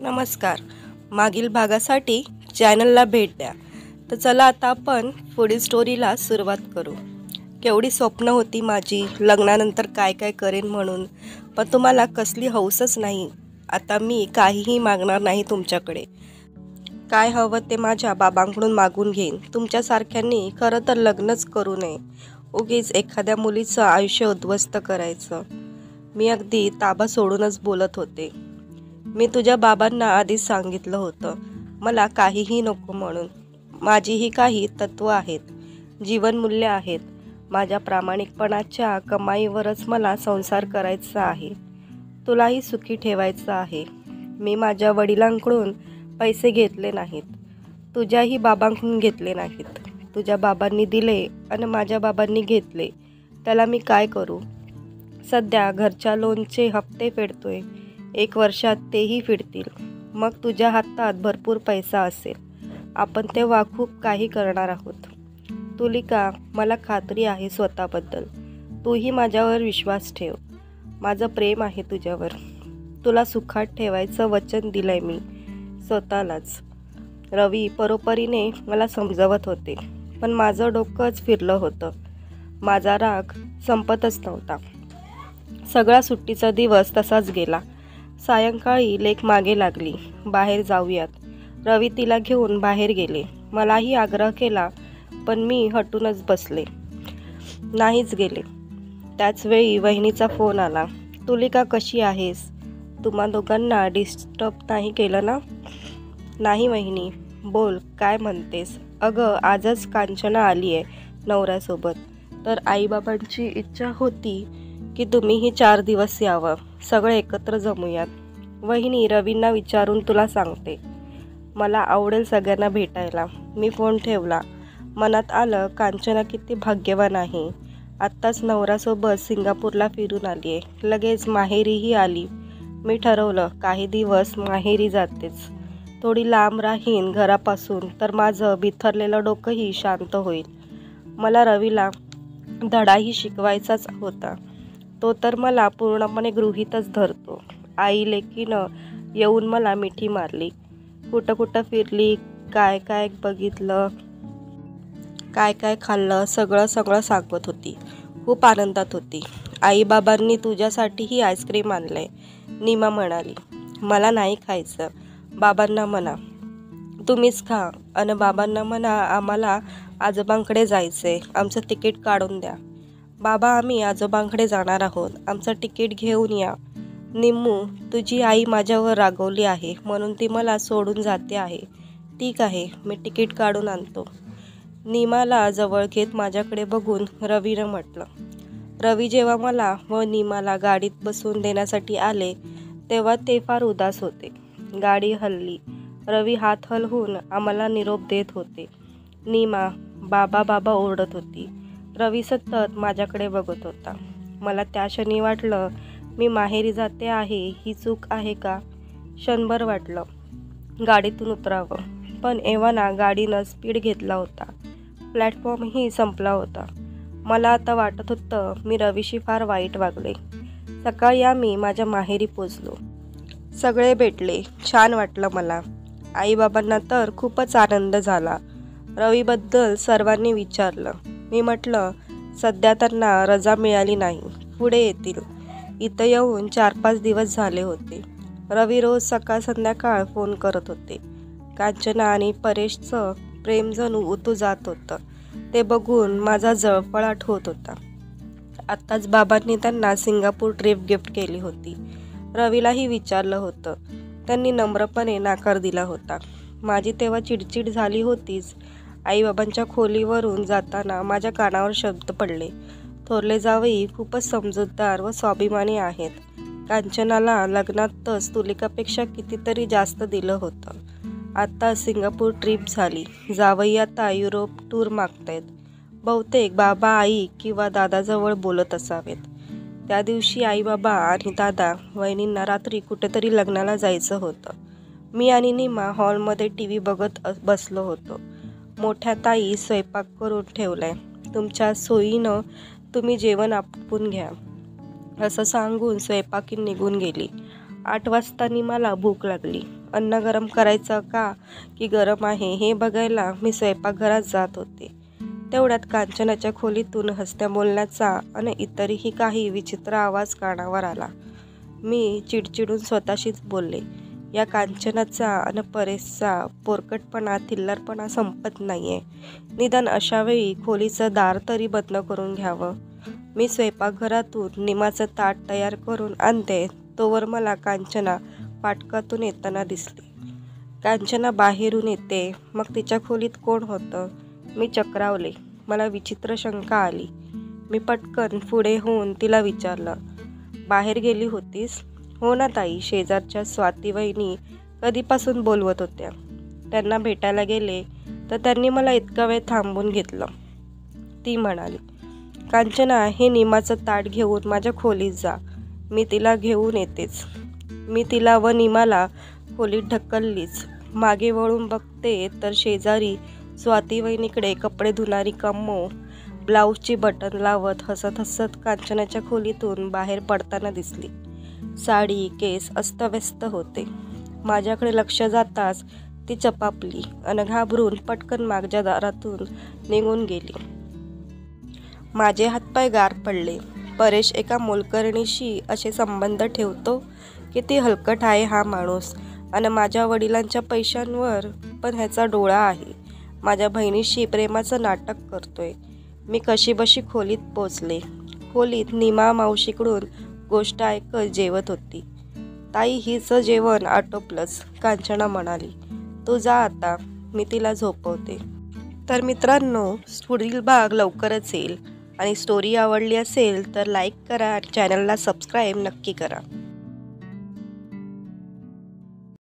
नमस्कार. मागील भागासाठी चॅनलला भेट द्या. तर चला आता आपण पुढील स्टोरीला सुरुवात करू. केवढी स्वप्न होती माझी लग्नानंतर काय काय करेन म्हणून, पण तुम्हाला कसली हौसच नाही. आता मी काहीही मागणार नाही तुमच्याकडे. काय हवं ते माझ्या बाबांकडून मागून घेईन. तुमच्यासारख्यांनी खरं तर लग्नच करू नये. उगीच एखाद्या मुलीचं आयुष्य उद्ध्वस्त करायचं. मी अगदी ताबा सोडूनच बोलत होते. मी तुझ्या बाबांना आधीच सांगितलं होतं मला काहीही नको म्हणून. माझीही काही तत्त्व आहेत, जीवनमूल्य आहेत. माझ्या प्रामाणिकपणाच्या कमाईवरच मला संसार करायचा आहे. तुलाही सुखी ठेवायचं आहे. मी माझ्या वडिलांकडून पैसे घेतले नाहीत, तुझ्याही बाबांकडून घेतले नाहीत. तुझ्या बाबांनी दिले आणि माझ्या बाबांनी घेतले, त्याला मी काय करू? सध्या घरच्या लोनचे हप्ते फेडतोय. 1 वर्षात तेही फिरतील. मग तुझ्या हातात भरपूर पैसा असेल. आपण तेव्हा खूप काही करणार आहोत. तुलिका, मला खात्री आहे स्वतःबद्दल. तूही माझ्यावर विश्वास ठेव. माझं प्रेम आहे तुझ्यावर. तुला सुखात ठेवायचं वचन दिलंय मी स्वतःलाच. रवी परोपरीने मला समजावत होते, पण माझं डोकंच फिरलं होतं. माझा राग संपतच नव्हता. सगळा सुट्टीचा दिवस तसाच गेला. सायंकाळी लेक मागे लागली, बाहेर जाऊयात. रवी तिला घेऊन बाहेर गेले. मलाही आग्रह केला, पण मी हटूनच बसले, नाहीच गेले. त्याचवेळी वहिनीचा फोन आला. तुलिका, कशी आहेस? तुम्हा दोघांना डिस्टर्ब नाही केलं ना? नाही वहिनी. बोल, काय म्हणतेस? अगं, आजच कांचना आली आहे नवऱ्यासोबत. तर आईबाबांची इच्छा होती की तुम्हीही 4 दिवस यावं, सगळे एकत्र जमूयात. वहिनी, रवींना विचारून तुला सांगते. मला आवडेल सगळ्यांना भेटायला. मी फोन ठेवला. मनात आलं, कांचना किती भाग्यवान आहे. आत्ताच नवऱ्यासोबत सिंगापूरला फिरून आली आहे, लगेच माहेरीही आली. मी ठरवलं काही दिवस माहेरी जातेच. थोडी लांब राहीन घरापासून, तर माझं बिथरलेलं डोकंही शांत होईल. मला रवीला धडाही शिकवायचाच होता. तो तर मला पूर्णपणे गृहीतच धरतो. आई लेकीनं येऊन मला मिठी मारली. कुठं कुठं फिरली, काय काय बघितलं, काय काय खाल्लं, सगळं सांगत होती. खूप आनंदात होती. आईबाबांनी तुझ्यासाठीही आईस्क्रीम आणलंय, नीमा म्हणाली. मला नाही खायचं. बाबांना म्हणा तुम्हीच खा. आणि बाबांना म्हणा आम्हाला आजोबांकडे जायचंय, आमचं तिकीट काढून द्या. बाबा, आम्ही आजोबांकडे जाणार आहोत, आमचं तिकीट घेऊन या. निम्मू, तुझी आई माझ्यावर रागवली आहे म्हणून ती मला सोडून जाते आहे. ठीक आहे, मी तिकीट काढून आणतो. नीमाला जवळ घेत माझ्याकडे बघून रवीनं म्हटलं. रवी जेव्हा मला व नीमाला गाडीत बसून देण्यासाठी आले, तेव्हा ते फार उदास होते. गाडी हलली. रवी हात हलवून आम्हाला निरोप देत होते. नीमा बाबा बाबा ओरडत होती. रवी सतत माझ्याकडे बघत होता. मला त्या क्षणी वाटलं, मी माहेरी जाते आहे ही चूक आहे का? क्षणभर वाटलं गाडीतून उतरावं, पण एव्हाना गाडीनं स्पीड घेतला होता. प्लॅटफॉर्मही संपला होता. मला आता वाटत होतं मी रवीशी फार वाईट वागले. सकाळी आम्ही माझ्या माहेरी पोचलो. सगळे भेटले. छान वाटलं मला. आईबाबांना तर खूपच आनंद झाला. रवीबद्दल सर्वांनी विचारलं. मी म्हटलं सध्या त्यांना रजा मिळाली नाही, पुढे येतील. इथं येऊन 4-5 दिवस झाले होते. रवी रोज सकाळ संध्याकाळ फोन करत होते. कांचना आणि परेशचं प्रेम जणू उतू जात होतं. ते बघून माझा जळफळाट होत होता. आत्ताच बाबांनी त्यांना सिंगापूर ट्रिप गिफ्ट केली होती. रवीलाही विचारलं होतं. त्यांनी नम्रपणे नकार दिला होता. माझी तेव्हा चिडचिड झाली होतीच. आईबाबांच्या खोलीवरून जाताना माझ्या कानावर शब्द पडले. थोरले जावई खूपच समजूतदार व स्वाभिमानी आहेत. कांचनाला लग्नातच तुलिकापेक्षा कितीतरी जास्त दिलं होतं. आता सिंगापूर ट्रिप झाली. जावई आता युरोप टूर मागतायत. बहुतेक बाबा आई किंवा दादाजवळ बोलत असावेत. त्या दिवशी आईबाबा आणि दादा वहिनींना रात्री कुठेतरी लग्नाला जायचं होतं. मी आणि नीमा हॉलमध्ये TV बघत बसलो होतो. मोठ्या ताई स्वयंपाक करून ठेवलाय, तुमच्या सोयीनं तुम्ही जेवण आटपून घ्या, असं सांगून स्वयंपाकी निघून गेली. 8 वाजता मला भूक लागली. अन्न गरम करायचं का की गरम आहे हे बघायला मी स्वयंपाकघरात जात होते. तेवढ्यात कांचनाच्या खोलीतून हसत्या बोलण्याचा आणि इतरही काही विचित्र आवाज कानावर आला. मी चिडचिडून स्वतःशीच बोलले, या कांचनाचा आणि परेशचा पोरकटपणा थिल्लरपणा संपत नाहीये. निदान अशावेळी खोलीचं दार तरी बंद करून घ्यावं. मी स्वयंपाकघरातून निमाचं ताट तयार करून आणते तोवर मला कांचना फाटकातून येताना दिसली. कांचना बाहेरून येते, मग तिच्या खोलीत कोण होतं? मी चक्रावले. मला विचित्र शंका आली. मी पटकन पुढे होऊन तिला विचारलं, बाहेर गेली होतीस? हो ना ताई, शेजारच्या स्वाती वहिनी कधीपासून बोलवत होत्या. त्यांना भेटायला गेले तर त्यांनी मला इतका वेळ थांबून घेतलं, ती म्हणाली. कांचना, हे निमाचं ताट घेऊन माझ्या खोलीत जा, मी तिला घेऊन येतेच. मी तिला व निमाला खोलीत ढकललीच. मागे वळून बघते तर शेजारी स्वाती वहिनीकडे कपडे धुणारी कम्मो ब्लाऊजची बटन लावत हसत हसत कांचनाच्या खोलीतून बाहेर पडताना दिसली. साडी केस अस्तव्यस्त होते. माझ्याकडे लक्ष जाताच ती चपापली आणि घाबरून पटकन मागच्या दारातून निघून गेली. माझे हातपाय गार पडले. परेश एका मोलकरणीशी असे संबंध ठेवतो? किती हलकट आहे हा माणूस. आणि माझ्या वडिलांच्या पैशांवर पण ह्याचा डोळा आहे. माझ्या बहिणीशी प्रेमाचं नाटक करतोय. मी कशीबशी खोलीत पोचले. खोलीत निमा मावशीकडून गोष्ट ऐकत जेवत होती. ताई, हिचं जेवण आटोपलंच, कांचना म्हणाली. तू जा आता, मी तिला झोपवते. तर मित्रांनो, पुढील भाग लवकरच येईल. आणि स्टोरी आवडली असेल तर लाईक करा, चॅनलला सबस्क्राईब नक्की करा.